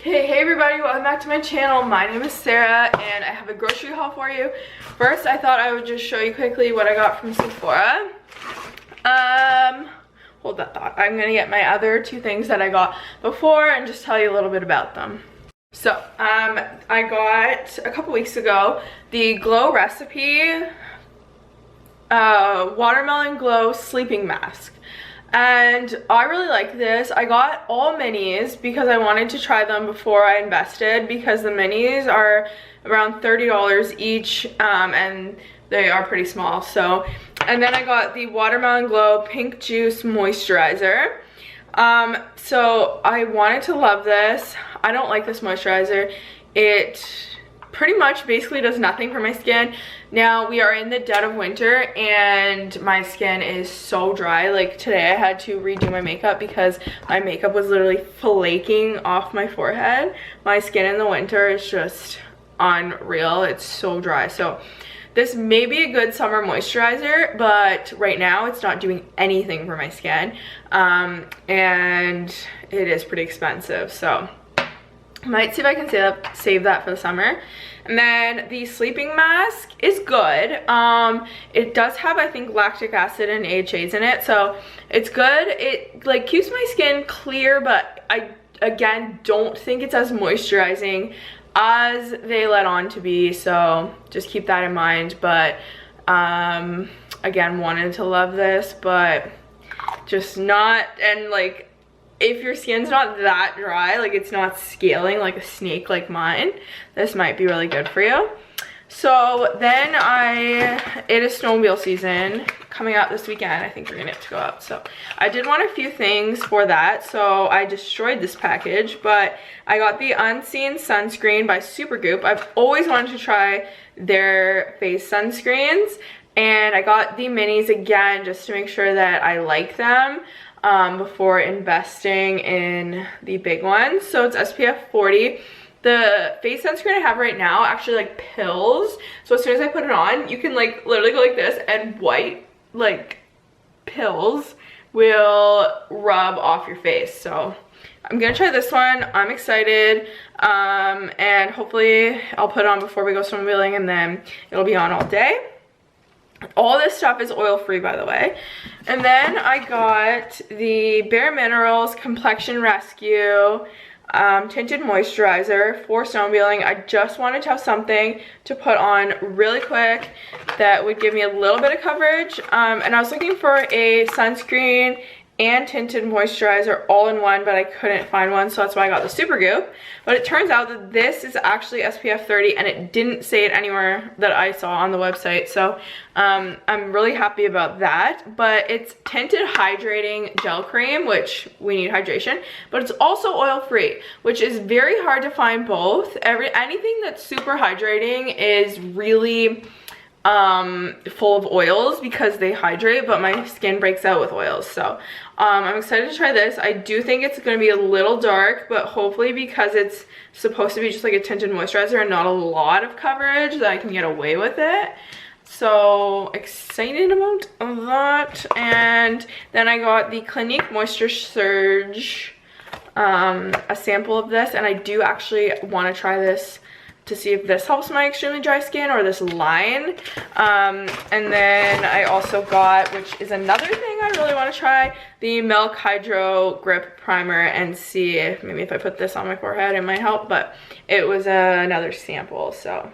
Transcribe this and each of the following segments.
Hey everybody, welcome back to my channel. My name is Sarah and I have a grocery haul for you. First, I thought I would just show you quickly what I got from Sephora. Hold that thought. I'm gonna get my other two things that I got before and just tell you a little bit about them. So, I got a couple weeks ago the Glow Recipe Watermelon Glow Sleeping Mask. And I really like this. I got all minis because I wanted to try them before I invested, because the minis are around $30 each and they are pretty small. So, and then I got the Watermelon Glow Pink Juice Moisturizer. So I wanted to love this. I don't like this moisturizer. It pretty much basically does nothing for my skin. Now we are in the dead of winter and my skin is so dry. Like today I had to redo my makeup because my makeup was literally flaking off my forehead. My skin in the winter is just unreal. It's so dry. So this may be a good summer moisturizer, but right now it's not doing anything for my skin. And it is pretty expensive, so I might see if I can save that for the summer. And then the sleeping mask is good. It does have, I think, lactic acid and AHAs in it, so it's good. It like keeps my skin clear, but I again don't think it's as moisturizing as they let on to be, so just keep that in mind. But again, wanted to love this, but just not. And like, if your skin's not that dry, like it's not scaling like a snake like mine, this might be really good for you. So then it is snowmobile season coming out this weekend. I think we're gonna have to go out, so I did want a few things for that, so I destroyed this package. But I got the Unseen Sunscreen by Supergoop. I've always wanted to try their face sunscreens, and I got the minis again just to make sure that I like them before investing in the big ones. So it's SPF 40. The face sunscreen I have right now actually like pills, so as soon as I put it on, you can like literally go like this and white like pills will rub off your face. So I'm gonna try this one. I'm excited, and hopefully I'll put it on before we go snowmobiling and then it'll be on all day. All this stuff is oil-free, by the way. And then I got the Bare Minerals Complexion Rescue Tinted Moisturizer for snowmobiling. I just wanted to have something to put on really quick that would give me a little bit of coverage. And I was looking for a sunscreen and tinted moisturizer all in one, but I couldn't find one, so that's why I got the Supergoop. But it turns out that this is actually SPF 30, and it didn't say it anywhere that I saw on the website, so I'm really happy about that. But it's tinted hydrating gel cream, which we need hydration, but it's also oil-free, which is very hard to find both. Anything that's super hydrating is really full of oils because they hydrate, but my skin breaks out with oils. So I'm excited to try this. I do think it's going to be a little dark, but hopefully, because it's supposed to be just like a tinted moisturizer and not a lot of coverage, that I can get away with it. So excited about that. And then I got the Clinique Moisture Surge, a sample of this, and I do actually want to try this to see if this helps my extremely dry skin or this line. And then I also got, which is another thing I really want to try, the Milk Hydro Grip Primer, and see if maybe if I put this on my forehead it might help. But it was another sample. So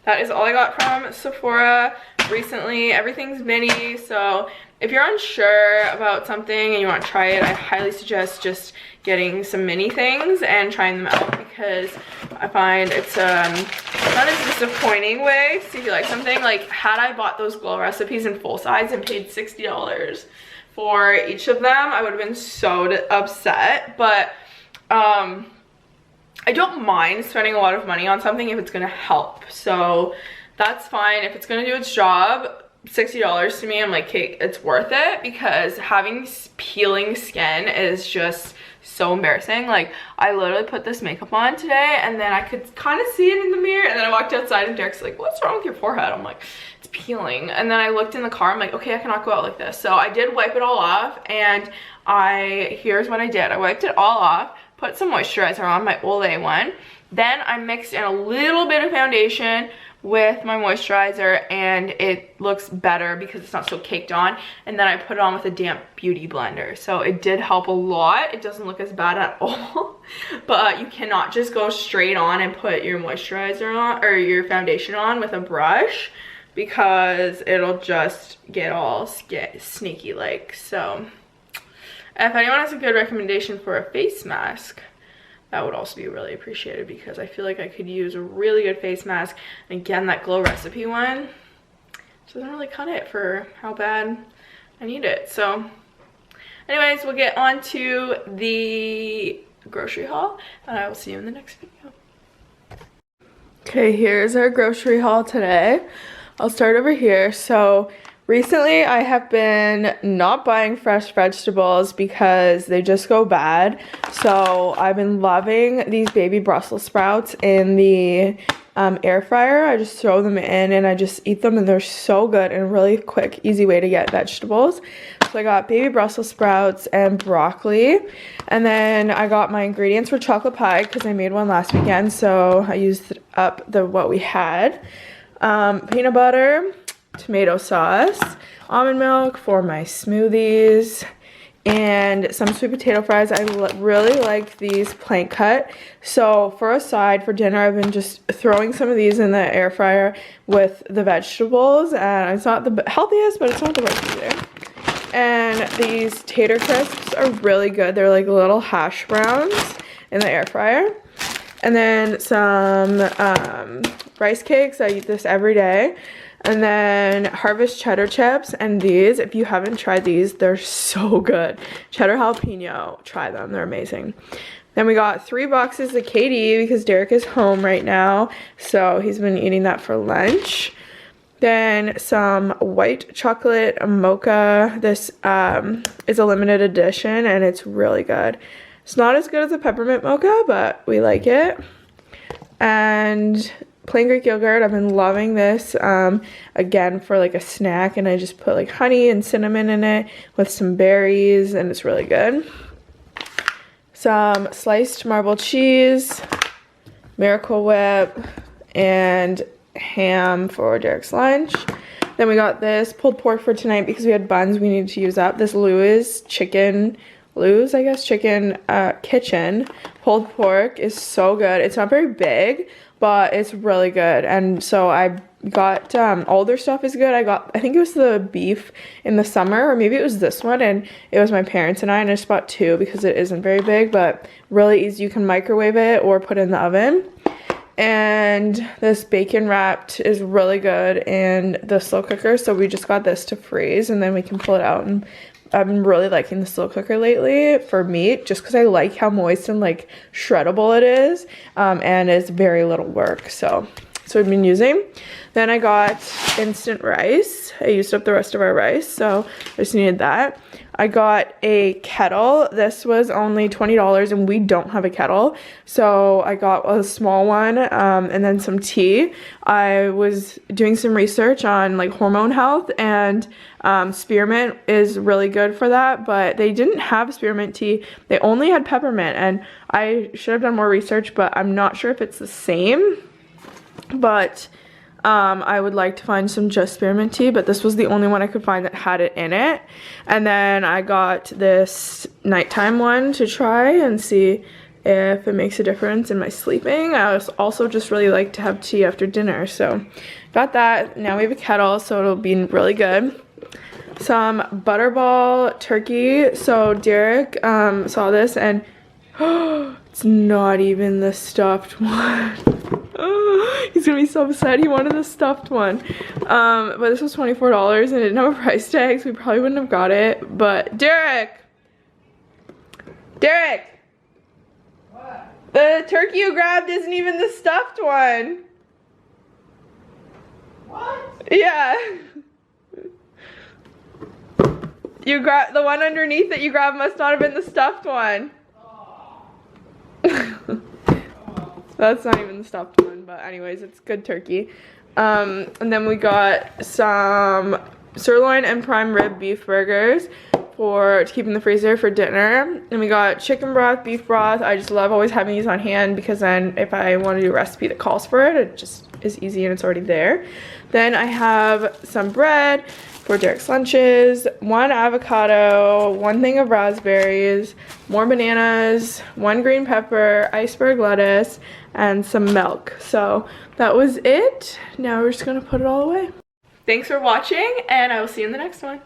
that is all I got from Sephora recently. Everything's mini, so if you're unsure about something and you want to try it, I highly suggest just getting some mini things and trying them out, because I find it's not a disappointing way to see if you like something. Like, had I bought those Glow recipes in full size and paid $60 for each of them, I would have been so upset. But I don't mind spending a lot of money on something if it's gonna help, so that's fine. If it's gonna do its job, $60 to me, I'm like, okay, it's worth it, because having peeling skin is just so embarrassing. Like, I literally put this makeup on today and then I could kind of see it in the mirror, and then I walked outside and Derek's like, what's wrong with your forehead? I'm like, it's peeling. And then I looked in the car, I'm like, okay, I cannot go out like this. So I did wipe it all off, and here's what I did. I wiped it all off, put put some moisturizer on, my Olay one. Then I mixed in a little bit of foundation with my moisturizer, and it looks better because it's not so caked on. And then I put it on with a damp beauty blender, so it did help a lot. It doesn't look as bad at all. But you cannot just go straight on and put your moisturizer on or your foundation on with a brush, because it'll just get all sneaky like. So if anyone has a good recommendation for a face mask, that would also be really appreciated, because I feel like I could use a really good face mask. And again, that Glow Recipe one doesn't really cut it for how bad I need it. So anyways, we'll get on to the grocery haul, and I will see you in the next video. Okay, here's our grocery haul today. I'll start over here. So recently I have been not buying fresh vegetables because they just go bad. So I've been loving these baby Brussels sprouts in the air fryer. I just throw them in and I just eat them, and they're so good and a really quick, easy way to get vegetables. So I got baby Brussels sprouts and broccoli, and then I got my ingredients for chocolate pie because I made one last weekend, so I used up what we had. Peanut butter, tomato sauce, almond milk for my smoothies, and some sweet potato fries. I really like these plank cut. So for a side for dinner, I've been just throwing some of these in the air fryer with the vegetables, and it's not the healthiest, but it's not the worst either. And these tater crisps are really good. They're like little hash browns in the air fryer. And then some rice cakes. I eat this every day. And then Harvest cheddar chips, and these, if you haven't tried these, they're so good. Cheddar jalapeno, try them, they're amazing. Then we got 3 boxes of KD because Derek is home right now, so he's been eating that for lunch. Then some white chocolate mocha. This is a limited edition and it's really good. It's not as good as a peppermint mocha, but we like it. And plain Greek yogurt. I've been loving this again for like a snack, and I just put like honey and cinnamon in it with some berries, and it's really good. Some sliced marble cheese, Miracle Whip, and ham for Derek's lunch. Then we got this pulled pork for tonight because we had buns we needed to use up. This Lou's chicken kitchen pulled pork is so good. It's not very big, but it's really good. And so I got all their stuff is good. I think it was the beef in the summer, or maybe it was this one, and it was my parents and I just bought 2 because it isn't very big, but really easy. You can microwave it or put it in the oven. And this bacon wrapped is really good in the slow cooker, so we just got this to freeze and then we can pull it out. And I've been really liking the slow cooker lately for meat, just because I like how moist and like shreddable it is, and it's very little work. So we've been using. Then I got instant rice. I used up the rest of our rice, so I just needed that. I got a kettle. This was only $20 and we don't have a kettle, so I got a small one, and then some tea. I was doing some research on like hormone health, and spearmint is really good for that, but they didn't have spearmint tea. They only had peppermint, and I should have done more research, but I'm not sure if it's the same. But I would like to find some just spearmint tea, but this was the only one I could find that had it in it. And then I got this nighttime one to try and see if it makes a difference in my sleeping. I also just really like to have tea after dinner, so got that. Now we have a kettle, so it'll be really good. Some Butterball Turkey. So Derek saw this, and it's not even the stuffed one. He's gonna be so upset. He wanted the stuffed one, but this was $24 and it didn't have a price tag, so we probably wouldn't have got it. But Derek, what? The turkey you grabbed isn't even the stuffed one. What? Yeah. You grabbed the one underneath that you grabbed, must not have been the stuffed one. That's not even the stuffed one, but anyways, it's good turkey. And then we got some sirloin and prime rib beef burgers to keep in the freezer for dinner. And we got chicken broth, beef broth. I just love always having these on hand because then if I want to do a recipe that calls for it, it just is easy and it's already there. Then I have some bread for Derek's lunches, 1 avocado, 1 thing of raspberries, more bananas, 1 green pepper, iceberg lettuce, and some milk. So that was it. Now we're just gonna put it all away. Thanks for watching, and I will see you in the next one.